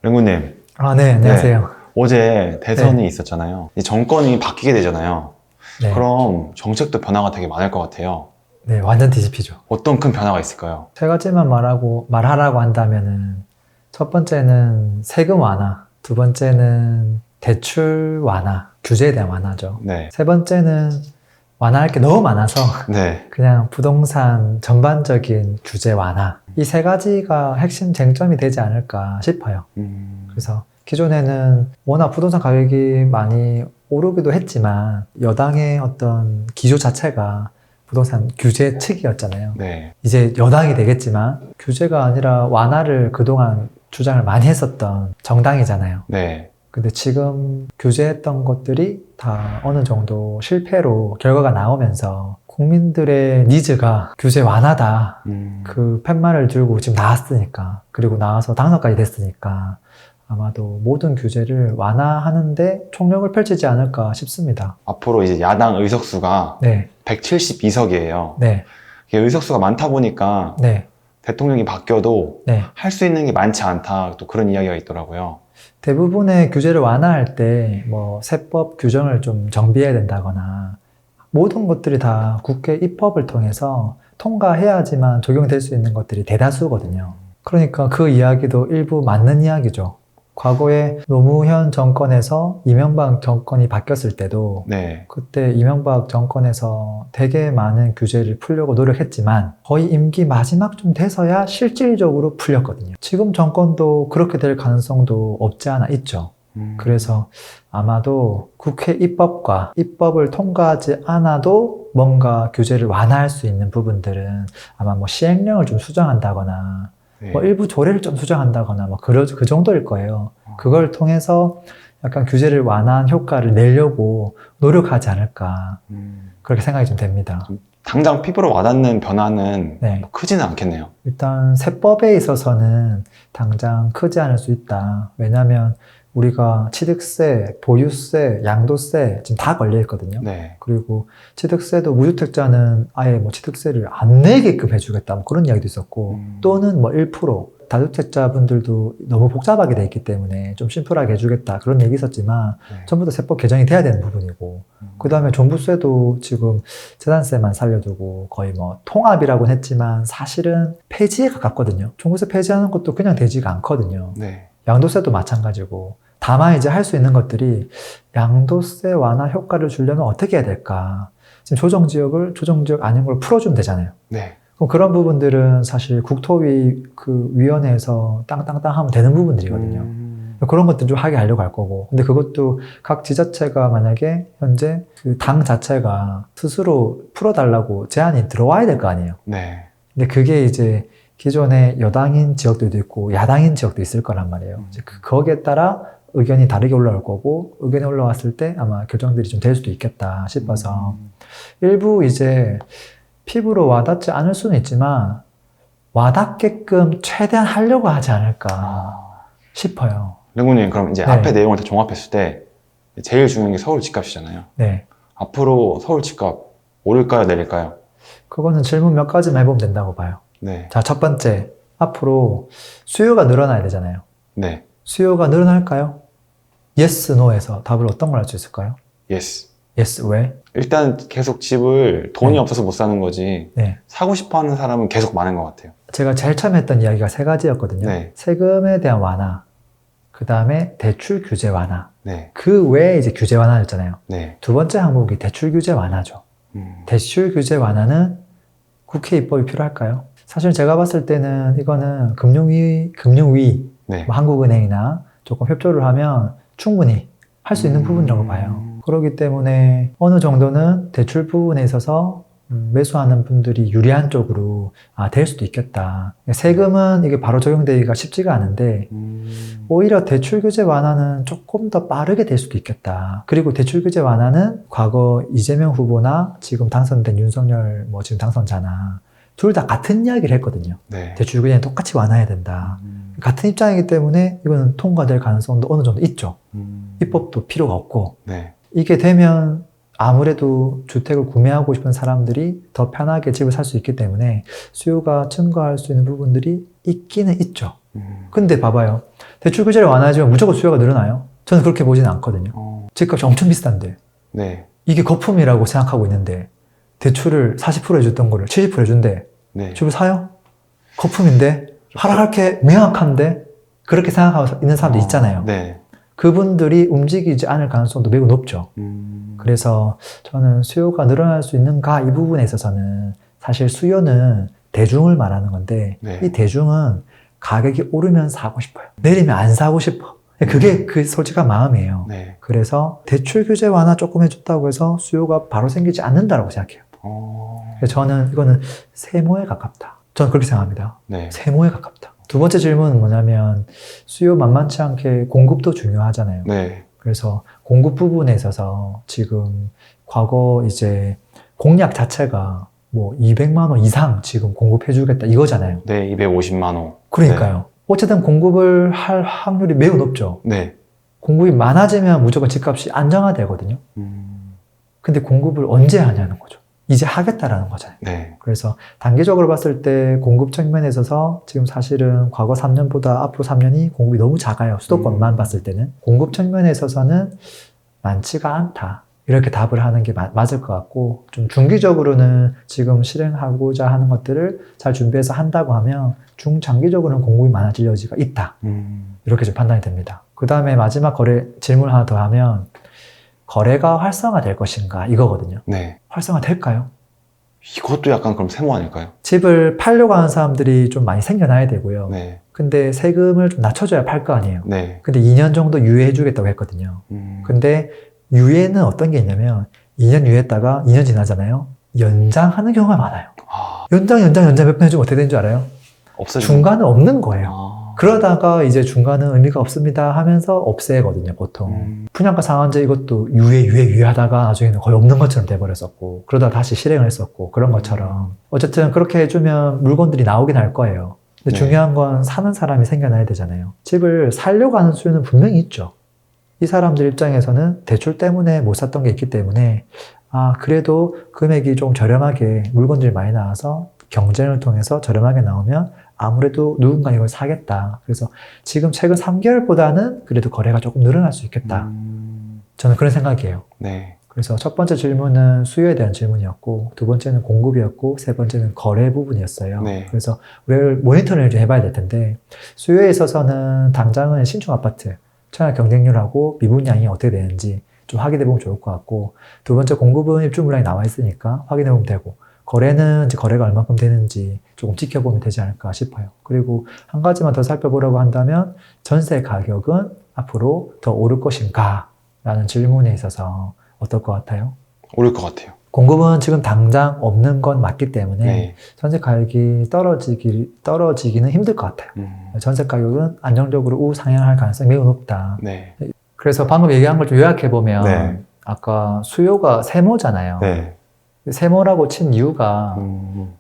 랭구님. 네, 안녕하세요. 네. 어제 대선이 있었잖아요. 이 정권이 바뀌게 되잖아요. 네. 그럼 정책도 변화가 되게 많을 것 같아요. 네, 완전 뒤집히죠. 어떤 큰 변화가 있을까요? 세 가지만 말하라고 한다면은, 첫 번째는 세금 완화, 두 번째는 대출 완화, 규제에 대한 완화죠. 네. 세 번째는 완화할 게 너무 많아서 네. 그냥 부동산 전반적인 규제 완화. 이 세 가지가 핵심 쟁점이 되지 않을까 싶어요. 그래서 기존에는 워낙 부동산 가격이 많이 오르기도 했지만 여당의 어떤 기조 자체가 부동산 규제 측이었잖아요. 네. 이제 여당이 되겠지만 규제가 아니라 완화를 그동안 주장을 많이 했었던 정당이잖아요. 네. 근데 지금 규제했던 것들이 다 어느 정도 실패로 결과가 나오면서 국민들의 니즈가 규제 완화다. 그 팻말을 들고 지금 나왔으니까, 그리고 나와서 당선까지 됐으니까 아마도 모든 규제를 완화하는데 총력을 펼치지 않을까 싶습니다. 앞으로 이제 야당 의석수가 네, 172석이에요. 네, 의석수가 많다 보니까 네, 대통령이 바뀌어도 네. 할 수 있는 게 많지 않다. 또 그런 이야기가 있더라고요. 대부분의 규제를 완화할 때 뭐 세법 규정을 좀 정비해야 된다거나 모든 것들이 다 국회 입법을 통해서 통과해야지만 적용될 수 있는 것들이 대다수거든요. 그러니까 그 이야기도 일부 맞는 이야기죠. 과거에 노무현 정권에서 이명박 정권이 바뀌었을 때도 네. 그때 이명박 정권에서 되게 많은 규제를 풀려고 노력했지만 거의 임기 마지막쯤 돼서야 실질적으로 풀렸거든요. 지금 정권도 그렇게 될 가능성도 없지 않아 있죠. 그래서 아마도 국회 입법과 입법을 통과하지 않아도 뭔가 규제를 완화할 수 있는 부분들은 아마 뭐 시행령을 좀 수정한다거나 네. 뭐 일부 조례를 좀 수정한다거나 뭐 그 정도일 거예요. 그걸 통해서 약간 규제를 완화한 효과를 내려고 노력하지 않을까 그렇게 생각이 좀 됩니다. 당장 피부로 와닿는 변화는 네. 뭐 크지는 않겠네요. 일단 세법에 있어서는 당장 크지 않을 수 있다. 왜냐하면 우리가 취득세, 보유세, 양도세 지금 다 걸려 있거든요. 네. 그리고 취득세도 무주택자는 아예 뭐 취득세를 안 내게끔 해주겠다 뭐 그런 이야기도 있었고 또는 뭐 1% 다주택자분들도 너무 복잡하게 돼 있기 때문에 좀 심플하게 해주겠다 그런 얘기 있었지만 네. 전부 다 세법 개정이 돼야 되는 부분이고 그 다음에 종부세도 지금 재산세만 살려두고 거의 뭐 통합이라고는 했지만 사실은 폐지에 가깝거든요. 종부세 폐지하는 것도 그냥 되지가 않거든요. 네. 양도세도 마찬가지고 다만 이제 할 수 있는 것들이 양도세 완화 효과를 주려면 어떻게 해야 될까? 지금 조정지역 아닌 걸 풀어주면 되잖아요. 네. 그럼 그런 부분들은 사실 국토위 그 위원회에서 땅땅땅 하면 되는 부분들이거든요. 그런 것들 좀 하게 하려고 할 거고. 근데 그것도 각 지자체가 만약에 현재 그 당 자체가 스스로 풀어달라고 제안이 들어와야 될 거 아니에요. 네. 근데 그게 이제 기존에 여당인 지역들도 있고 야당인 지역도 있을 거란 말이에요. 이제 거기에 따라 의견이 다르게 올라올 거고 의견이 올라왔을 때 아마 결정들이 좀 될 수도 있겠다 싶어서 일부 이제 피부로 와닿지 않을 수는 있지만 와닿게끔 최대한 하려고 하지 않을까 싶어요. 랭구님, 그럼 이제 네. 앞에 내용을 다 종합했을 때 제일 중요한 게 서울 집값이잖아요. 네. 앞으로 서울 집값 오를까요, 내릴까요? 그거는 질문 몇 가지만 해보면 된다고 봐요. 네. 자, 첫 번째. 앞으로 수요가 늘어나야 되잖아요. 네. 수요가 늘어날까요? yes, no에서 답을 어떤 걸 할 수 있을까요? Yes. yes, 왜? 일단 계속 집을 돈이 네. 없어서 못 사는 거지 네. 사고 싶어 하는 사람은 계속 많은 것 같아요. 제가 제일 처음에 했던 이야기가 세 가지였거든요. 네. 세금에 대한 완화, 그 다음에 대출 규제 완화, 네. 그 외에 이제 규제 완화였잖아요. 네. 두 번째 항목이 대출 규제 완화죠. 대출 규제 완화는 국회 입법이 필요할까요? 사실 제가 봤을 때는 이거는 금융위 네. 뭐 한국은행이나 조금 협조를 하면 충분히 할 수 있는 부분이라고 봐요. 그렇기 때문에 어느 정도는 대출 부분에 있어서 매수하는 분들이 유리한 쪽으로 될 수도 있겠다. 세금은 이게 바로 적용되기가 쉽지가 않은데 오히려 대출 규제 완화는 조금 더 빠르게 될 수도 있겠다. 그리고 대출 규제 완화는 과거 이재명 후보나 지금 당선된 윤석열 뭐 지금 당선자나 둘 다 같은 이야기를 했거든요. 네. 대출 규제는 똑같이 완화해야 된다. 같은 입장이기 때문에 이거는 통과될 가능성도 어느 정도 있죠. 입법도 필요가 없고 네. 이게 되면 아무래도 주택을 구매하고 싶은 사람들이 더 편하게 집을 살 수 있기 때문에 수요가 증가할 수 있는 부분들이 있기는 있죠. 근데 봐봐요. 대출 규제를 완화해주면 무조건 수요가 늘어나요? 저는 그렇게 보지는 않거든요. 집값이 엄청 비싼데 네. 이게 거품이라고 생각하고 있는데 대출을 40% 해줬던 거를 70% 해준대. 네. 집을 사요? 거품인데? 하락할 게 명확한데? 그렇게 생각하고 있는 사람도 있잖아요. 네. 그분들이 움직이지 않을 가능성도 매우 높죠. 그래서 저는 수요가 늘어날 수 있는가 이 부분에 있어서는 사실 수요는 대중을 말하는 건데 네. 이 대중은 가격이 오르면 사고 싶어요. 내리면 안 사고 싶어. 그게 그 솔직한 마음이에요. 네. 그래서 대출 규제 완화 조금 해줬다고 해서 수요가 바로 생기지 않는다고 생각해요. 그래서 저는 이거는 세모에 가깝다. 저는 그렇게 생각합니다. 네. 세모에 가깝다. 두 번째 질문은 뭐냐면 수요 만만치 않게 공급도 중요하잖아요. 네. 그래서 공급 부분에 있어서 지금 과거 이제 공약 자체가 뭐 200만 원 이상 지금 공급해주겠다 이거잖아요. 네. 250만 원. 그러니까요. 어쨌든 공급을 할 확률이 매우 높죠. 네. 공급이 많아지면 무조건 집값이 안정화되거든요. 근데 공급을 언제 하냐는 거죠. 이제 하겠다라는 거잖아요. 네. 그래서 단기적으로 봤을 때 공급 측면에 있어서 지금 사실은 과거 3년보다 앞으로 3년이 공급이 너무 작아요. 수도권만 봤을 때는. 공급 측면에 있어서는 많지가 않다. 이렇게 답을 하는 게 맞을 것 같고 좀 중기적으로는 지금 실행하고자 하는 것들을 잘 준비해서 한다고 하면 중장기적으로는 공급이 많아질 여지가 있다. 이렇게 좀 판단이 됩니다. 그 다음에 마지막 거래 질문 하나 더 하면 거래가 활성화될 것인가 이거거든요. 네. 활성화될까요? 이것도 약간 그럼 세모 아닐까요? 집을 팔려고 하는 사람들이 좀 많이 생겨나야 되고요. 네. 근데 세금을 좀 낮춰줘야 팔 거 아니에요. 네. 근데 2년 정도 유예해주겠다고 했거든요. 근데 유예는 어떤 게 있냐면 2년 유예했다가 2년 지나잖아요. 연장하는 경우가 많아요. 연장 몇 번 해주면 어떻게 되는 줄 알아요? 없어지는. 중간은 없는 거예요. 그러다가 이제 중간은 의미가 없습니다 하면서 없애거든요, 보통. 분양가 상한제 이것도 유예하다가 나중에는 거의 없는 것처럼 돼버렸었고, 그러다 다시 실행을 했었고, 그런 것처럼. 어쨌든 그렇게 해주면 물건들이 나오긴 할 거예요. 근데 네. 중요한 건 사는 사람이 생겨나야 되잖아요. 집을 살려고 하는 수요는 분명히 있죠. 이 사람들 입장에서는 대출 때문에 못 샀던 게 있기 때문에, 그래도 금액이 좀 저렴하게 물건들이 많이 나와서 경쟁을 통해서 저렴하게 나오면 아무래도 누군가 이걸 사겠다. 그래서 지금 최근 3개월보다는 그래도 거래가 조금 늘어날 수 있겠다. 저는 그런 생각이에요. 네. 그래서 첫 번째 질문은 수요에 대한 질문이었고, 두 번째는 공급이었고, 세 번째는 거래 부분이었어요. 네. 그래서 우리가 모니터링을 좀 해봐야 될 텐데, 수요에 있어서는 당장은 신축 아파트, 청약 경쟁률하고 미분양이 어떻게 되는지 좀 확인해 보면 좋을 것 같고, 두 번째 공급은 입주 물량이 나와 있으니까 확인해 보면 되고, 거래는 이제 거래가 얼마큼 되는지 조금 지켜보면 되지 않을까 싶어요. 그리고 한 가지만 더 살펴보려고 한다면 전세 가격은 앞으로 더 오를 것인가? 라는 질문에 있어서 어떨 것 같아요? 오를 것 같아요. 공급은 지금 당장 없는 건 맞기 때문에 네. 전세 가격이 떨어지기는 힘들 것 같아요. 전세 가격은 안정적으로 우상향할 가능성이 매우 높다. 네. 그래서 방금 얘기한 걸 좀 요약해보면 네. 아까 수요가 세모잖아요. 네. 세모라고 친 이유가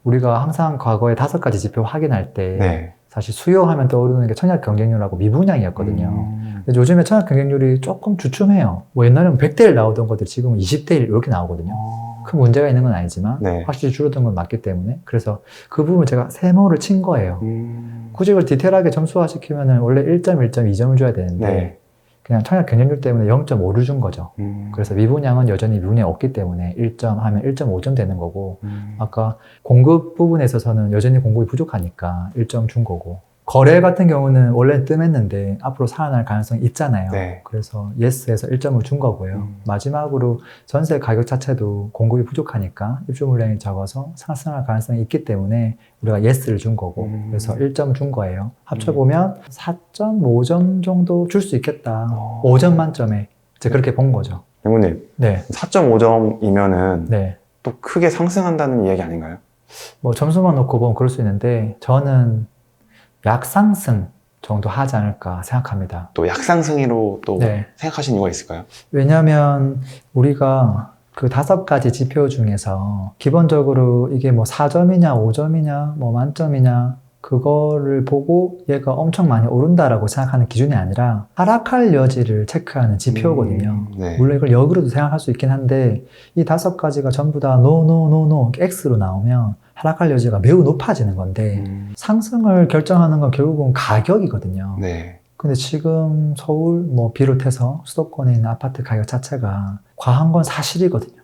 우리가 항상 과거에 5가지 지표 확인할 때 네. 사실 수요하면 떠오르는 게 청약 경쟁률하고 미분양이었거든요. 근데 요즘에 청약 경쟁률이 조금 주춤해요. 뭐 옛날에는 100대 1 나오던 것들이 지금은 20대 1 이렇게 나오거든요. 큰 문제가 있는 건 아니지만 네. 확실히 줄어든 건 맞기 때문에 그래서 그 부분을 제가 세모를 친 거예요. 굳이 그걸 디테일하게 점수화시키면 원래 1점, 1점, 2점을 줘야 되는데 네. 그냥 청약 경쟁률 때문에 0.5를 준 거죠. 그래서 미분양은 여전히 미분양이 없기 때문에 1점 하면 1.5점 되는 거고 아까 공급 부분에 있어서는 여전히 공급이 부족하니까 1점 준 거고 거래 같은 경우는 원래 뜸했는데 앞으로 살아날 가능성이 있잖아요. 네. 그래서 예스에서 1점을 준 거고요. 마지막으로 전세 가격 자체도 공급이 부족하니까 입주 물량이 적어서 상승할 가능성이 있기 때문에 우리가 예스를 준 거고 그래서 1점 준 거예요. 합쳐보면 4.5점 정도 줄 수 있겠다. 5점 만점에 이제 그렇게 본 거죠. 대모님, 네. 4.5점이면은 네. 또 크게 상승한다는 이야기 아닌가요? 뭐 점수만 놓고 보면 그럴 수 있는데 저는 약상승 정도 하지 않을까 생각합니다. 또 약상승으로 또 네. 생각하신 이유가 있을까요? 왜냐하면 우리가 그 5가지 지표 중에서 기본적으로 이게 뭐 4점이냐 5점이냐 뭐 만점이냐 그거를 보고 얘가 엄청 많이 오른다라고 생각하는 기준이 아니라 하락할 여지를 체크하는 지표거든요. 네. 물론 이걸 역으로도 생각할 수 있긴 한데 이 5가지가 전부 다 no, X로 나오면 하락할 여지가 매우 높아지는 건데 상승을 결정하는 건 결국은 가격이거든요. 네. 근데 지금 서울 뭐 비롯해서 수도권에 있는 아파트 가격 자체가 과한 건 사실이거든요.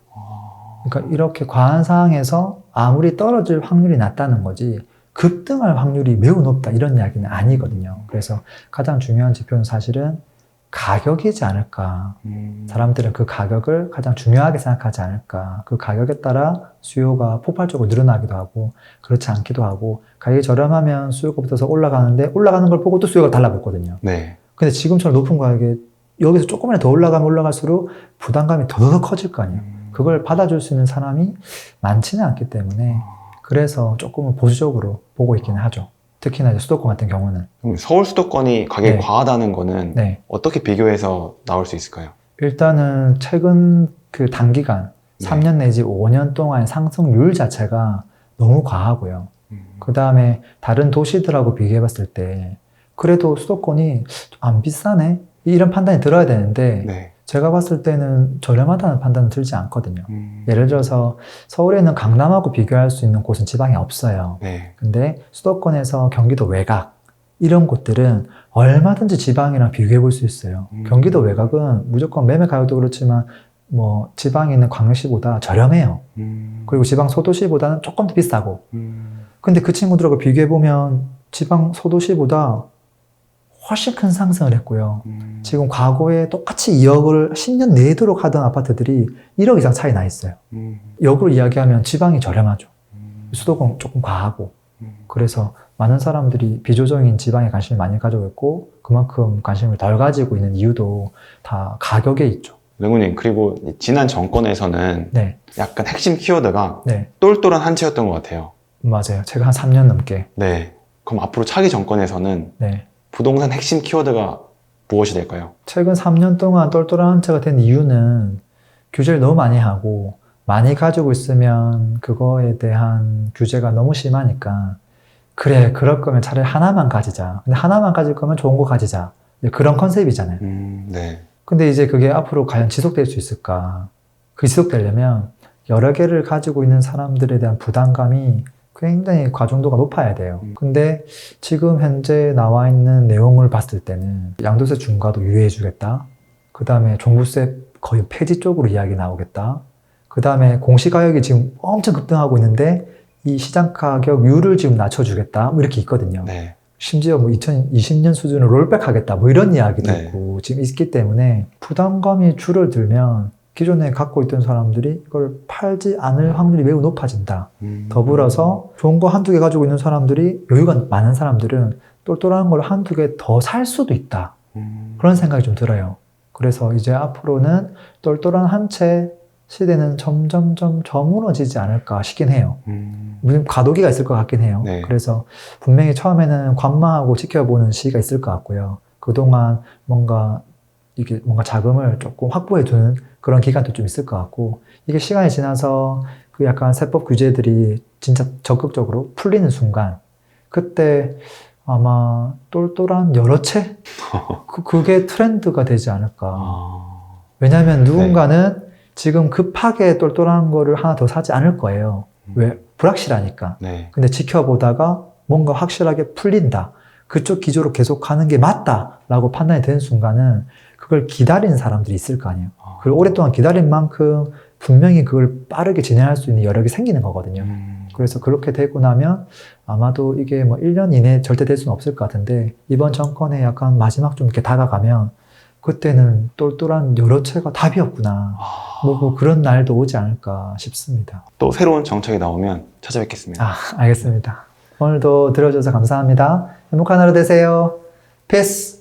그러니까 이렇게 과한 상황에서 아무리 떨어질 확률이 낮다는 거지 급등할 확률이 매우 높다 이런 이야기는 아니거든요. 그래서 가장 중요한 지표는 사실은 가격이지 않을까. 사람들은 그 가격을 가장 중요하게 생각하지 않을까. 그 가격에 따라 수요가 폭발적으로 늘어나기도 하고 그렇지 않기도 하고 가격이 저렴하면 수요가 붙어서 올라가는데 올라가는 걸 보고 또 수요가 달라붙거든요. 네. 근데 지금처럼 높은 가격에 여기서 조금이라도 더 올라가면 올라갈수록 부담감이 더더 커질 거 아니에요. 그걸 받아줄 수 있는 사람이 많지는 않기 때문에 그래서 조금은 보수적으로 보고 있기는 하죠. 특히나 이제 수도권 같은 경우는. 그럼 서울 수도권이 가격이 네. 과하다는 거는 네. 어떻게 비교해서 나올 수 있을까요? 일단은 최근 그 단기간 네. 3년 내지 5년 동안 상승률 자체가 너무 과하고요. 그 다음에 다른 도시들하고 비교해 봤을 때 그래도 수도권이 안 비싸네? 이런 판단이 들어야 되는데 네. 제가 봤을 때는 저렴하다는 판단은 들지 않거든요. 예를 들어서 서울에 있는 강남하고 비교할 수 있는 곳은 지방에 없어요. 네. 근데 수도권에서 경기도 외곽 이런 곳들은 얼마든지 지방이랑 비교해 볼 수 있어요. 경기도 외곽은 무조건 매매 가격도 그렇지만 뭐 지방에 있는 광역시보다 저렴해요. 그리고 지방 소도시보다는 조금 더 비싸고. 근데 그 친구들하고 비교해 보면 지방 소도시보다 훨씬 큰 상승을 했고요. 지금 과거에 똑같이 2억을 10년 내도록 하던 아파트들이 1억 이상 차이 나 있어요. 역으로 이야기하면 지방이 저렴하죠. 수도권 조금 과하고. 그래서 많은 사람들이 비조정인 지방에 관심을 많이 가지고 있고 그만큼 관심을 덜 가지고 있는 이유도 다 가격에 있죠. 랭구님, 그리고 지난 정권에서는 네, 약간 핵심 키워드가 네, 똘똘한 한 채였던 것 같아요. 맞아요. 제가 한 3년 넘게. 네. 그럼 앞으로 차기 정권에서는 네. 부동산 핵심 키워드가 무엇이 될까요? 최근 3년 동안 똘똘한 한 채가 된 이유는 규제를 너무 많이 하고 많이 가지고 있으면 그거에 대한 규제가 너무 심하니까 그래, 그럴 거면 차라리 하나만 가지자. 근데 하나만 가질 거면 좋은 거 가지자. 그런 컨셉이잖아요. 네. 근데 이제 그게 앞으로 과연 지속될 수 있을까? 그 지속되려면 여러 개를 가지고 있는 사람들에 대한 부담감이 굉장히 과중도가 높아야 돼요. 근데 지금 현재 나와 있는 내용을 봤을 때는 양도세 중과도 유예해주겠다. 그 다음에 종부세 거의 폐지 쪽으로 이야기 나오겠다. 그 다음에 공시가격이 지금 엄청 급등하고 있는데 이 시장 가격률을 지금 낮춰주겠다. 뭐 이렇게 있거든요. 네. 심지어 뭐 2020년 수준으로 롤백하겠다. 뭐 이런 이야기도 네. 있고 지금 있기 때문에 부담감이 줄어들면 기존에 갖고 있던 사람들이 이걸 팔지 않을 확률이 매우 높아진다. 더불어서 좋은 거 한두 개 가지고 있는 사람들이 여유가 많은 사람들은 똘똘한 걸 한두 개 더 살 수도 있다. 그런 생각이 좀 들어요. 그래서 이제 앞으로는 똘똘한 한 채 시대는 점점점 저물어지지 않을까 싶긴 해요. 물론 과도기가 있을 것 같긴 해요. 네. 그래서 분명히 처음에는 관망하고 지켜보는 시기가 있을 것 같고요. 그동안 뭔가 자금을 조금 확보해 두는 그런 기간도 좀 있을 것 같고, 이게 시간이 지나서 그 약간 세법 규제들이 진짜 적극적으로 풀리는 순간, 그때 아마 똘똘한 여러 채? 그게 트렌드가 되지 않을까. 왜냐하면 누군가는 지금 급하게 똘똘한 거를 하나 더 사지 않을 거예요. 왜? 불확실하니까. 네. 근데 지켜보다가 뭔가 확실하게 풀린다. 그쪽 기조로 계속 가는 게 맞다라고 판단이 되는 순간은 그걸 기다리는 사람들이 있을 거 아니에요. 그걸 오랫동안 기다린 만큼 분명히 그걸 빠르게 진행할 수 있는 여력이 생기는 거거든요. 그래서 그렇게 되고 나면 아마도 이게 뭐 1년 이내에 절대 될 수는 없을 것 같은데 이번 정권에 약간 마지막 좀 이렇게 다가가면 그때는 똘똘한 여러 채가 답이었구나. 뭐 그런 날도 오지 않을까 싶습니다. 또 새로운 정책이 나오면 찾아뵙겠습니다. 알겠습니다. 오늘도 들어줘서 감사합니다. 행복한 하루 되세요. 패스!